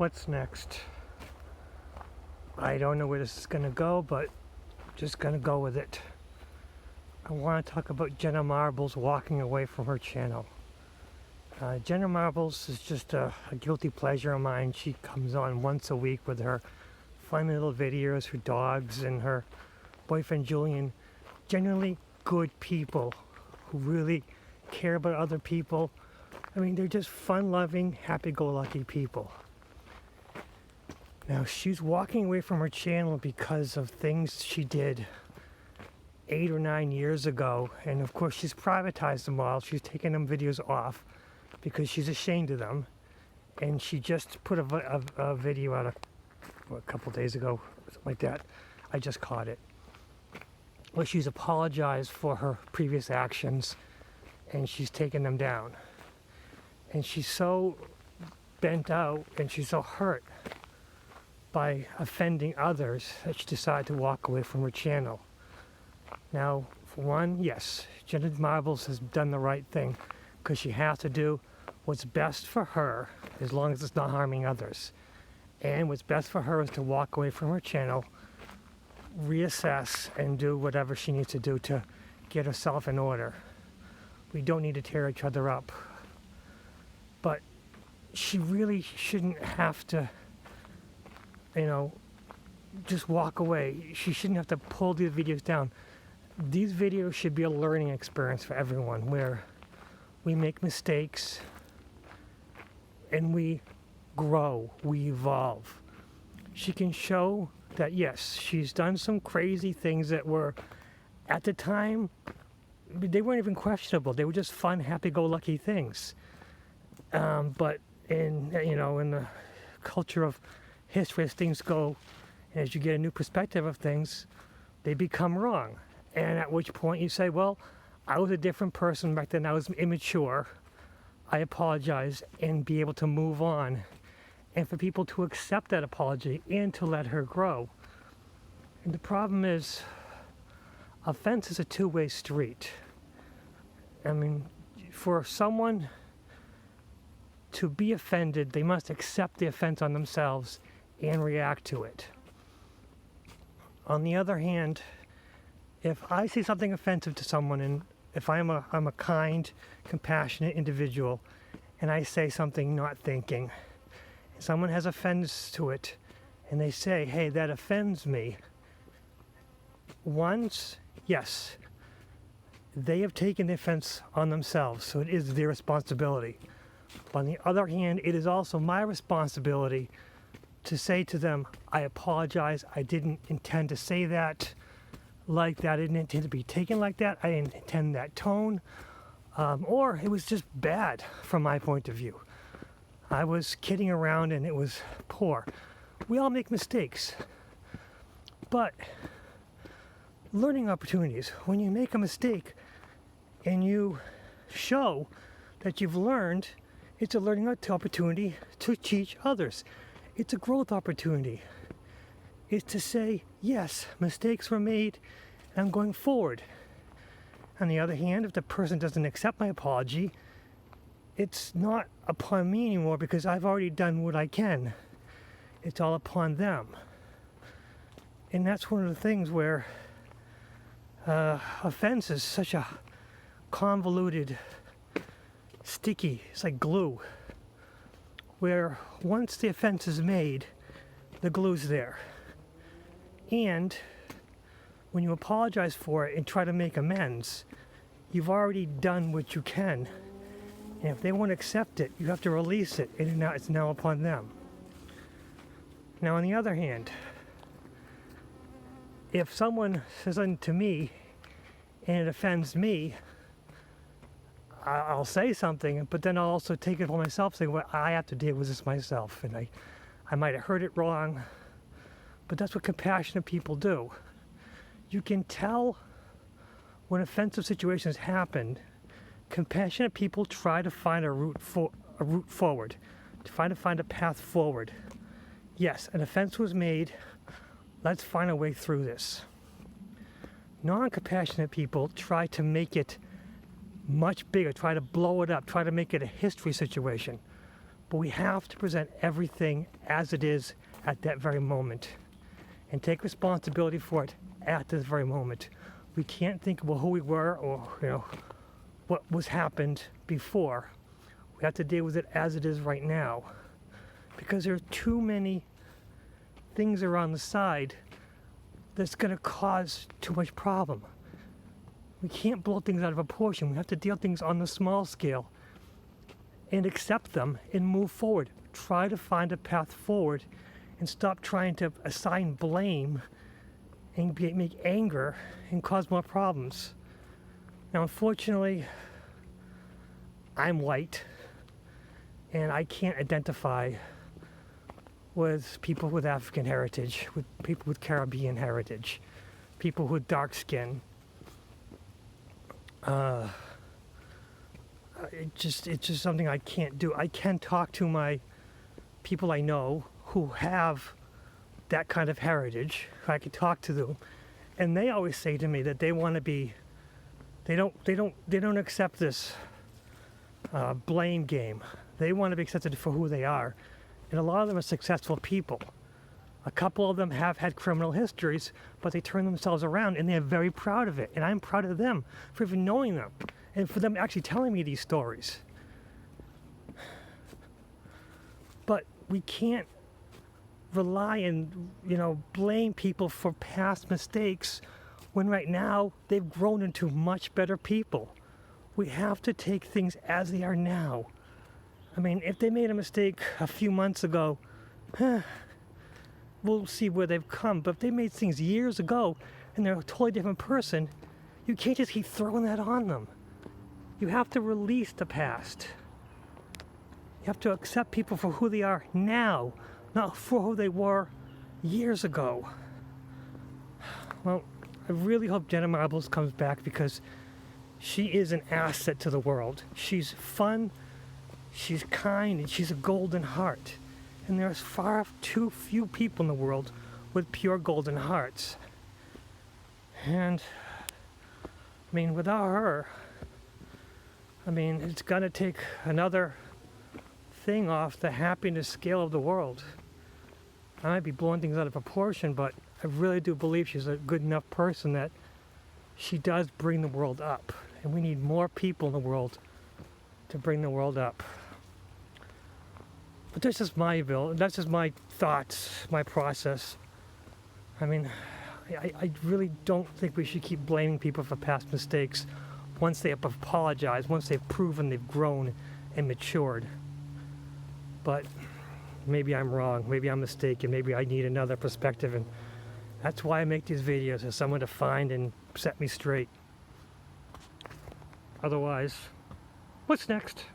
What's next? I don't know where this is going to go, but just going to go with it. I want to talk about Jenna Marbles walking away from her channel. Jenna Marbles is just a guilty pleasure of mine. She comes on once a week with her funny little videos, her dogs, and her boyfriend Julian. Generally good people who really care about other people. I mean, they're just fun-loving, happy-go-lucky people. Now, she's walking away from her channel because of things she did 8 or 9 years ago, and of course she's privatized them all. She's taken them videos off because she's ashamed of them, and she just put a video out a couple days ago, something like that. I just caught it. Well, she's apologized for her previous actions, and she's taken them down. And she's so bent out, and she's so hurt by offending others that she decided to walk away from her channel. Now, for one, yes, Jenna Marbles has done the right thing because she has to do what's best for her as long as it's not harming others. And what's best for her is to walk away from her channel, reassess, and do whatever she needs to do to get herself in order. We don't need to tear each other up. But she really shouldn't have to, just walk away. She shouldn't have to pull these videos down. These videos should be a learning experience for everyone where we make mistakes and we grow, we evolve. She can show that, yes, she's done some crazy things that were, at the time, they weren't even questionable. They were just fun, happy-go-lucky things. But in the culture of history, as things go, as you get a new perspective of things, they become wrong. And at which point you say, well, I was a different person back then. I was immature. I apologize, and be able to move on. And for people to accept that apology and to let her grow. And the problem is, offense is a two-way street. I mean, for someone to be offended, they must accept the offense on themselves and react to it. On the other hand, if I say something offensive to someone, and if I'm a kind, compassionate individual, and I say something not thinking, and someone has offense to it, and they say, hey, that offends me, once, yes, they have taken the offense on themselves, so it is their responsibility. But on the other hand, it is also my responsibility to say to them, I apologize, I didn't intend to say that like that, I didn't intend to be taken like that, I didn't intend that tone, or it was just bad from my point of view. I was kidding around and it was poor. We all make mistakes, but learning opportunities, when you make a mistake and you show that you've learned, it's a learning opportunity to teach others. It's a growth opportunity. It's to say, yes, mistakes were made, and I'm going forward. On the other hand, if the person doesn't accept my apology, it's not upon me anymore because I've already done what I can. It's all upon them. And that's one of the things where offense is such a convoluted, sticky, it's like glue, where once the offense is made, the glue's there. And when you apologize for it and try to make amends, you've already done what you can. And if they won't accept it, you have to release it, and now it's now upon them. Now, on the other hand, if someone says something to me and it offends me, I'll say something, but then I'll also take it for myself, saying, well, I have to deal with this myself, and I might have heard it wrong, but that's what compassionate people do. You can tell when offensive situations happen, compassionate people try to find a route forward, to find a path forward. Yes, an offense was made, let's find a way through this. Non-compassionate people try to make it much bigger, try to blow it up, try to make it a history situation. But we have to present everything as it is at that very moment and take responsibility for it at this very moment. We can't think about who we were or, what was happened before. We have to deal with it as it is right now, because there are too many things around the side that's going to cause too much problem. We can't blow things out of proportion. We have to deal things on the small scale and accept them and move forward. Try to find a path forward and stop trying to assign blame and make anger and cause more problems. Now, unfortunately, I'm white and I can't identify with people with African heritage, with people with Caribbean heritage, people with dark skin. It's just something I can't do. I can talk to my people I know who have that kind of heritage. I can talk to them, and they always say to me that they want to be. They don't accept this blame game. They want to be accepted for who they are, and a lot of them are successful people. A couple of them have had criminal histories, but they turn themselves around and they're very proud of it. And I'm proud of them for even knowing them and for them actually telling me these stories. But we can't rely and, blame people for past mistakes when right now they've grown into much better people. We have to take things as they are now. I mean, if they made a mistake a few months ago, we'll see where they've come. But if they made things years ago and they're a totally different person, you can't just keep throwing that on them. You have to release the past. You have to accept people for who they are now, not for who they were years ago. Well, I really hope Jenna Marbles comes back, because she is an asset to the world. She's fun, she's kind, and she's a golden heart. And there's far too few people in the world with pure golden hearts. And, without her, it's gonna take another thing off the happiness scale of the world. I might be blowing things out of proportion, but I really do believe she's a good enough person that she does bring the world up. And we need more people in the world to bring the world up. But that's just my thoughts, my process. I really don't think we should keep blaming people for past mistakes once they have apologized, once they've proven they've grown and matured. But maybe I'm wrong, maybe I'm mistaken, maybe I need another perspective, and that's why I make these videos, as someone to find and set me straight. Otherwise, what's next?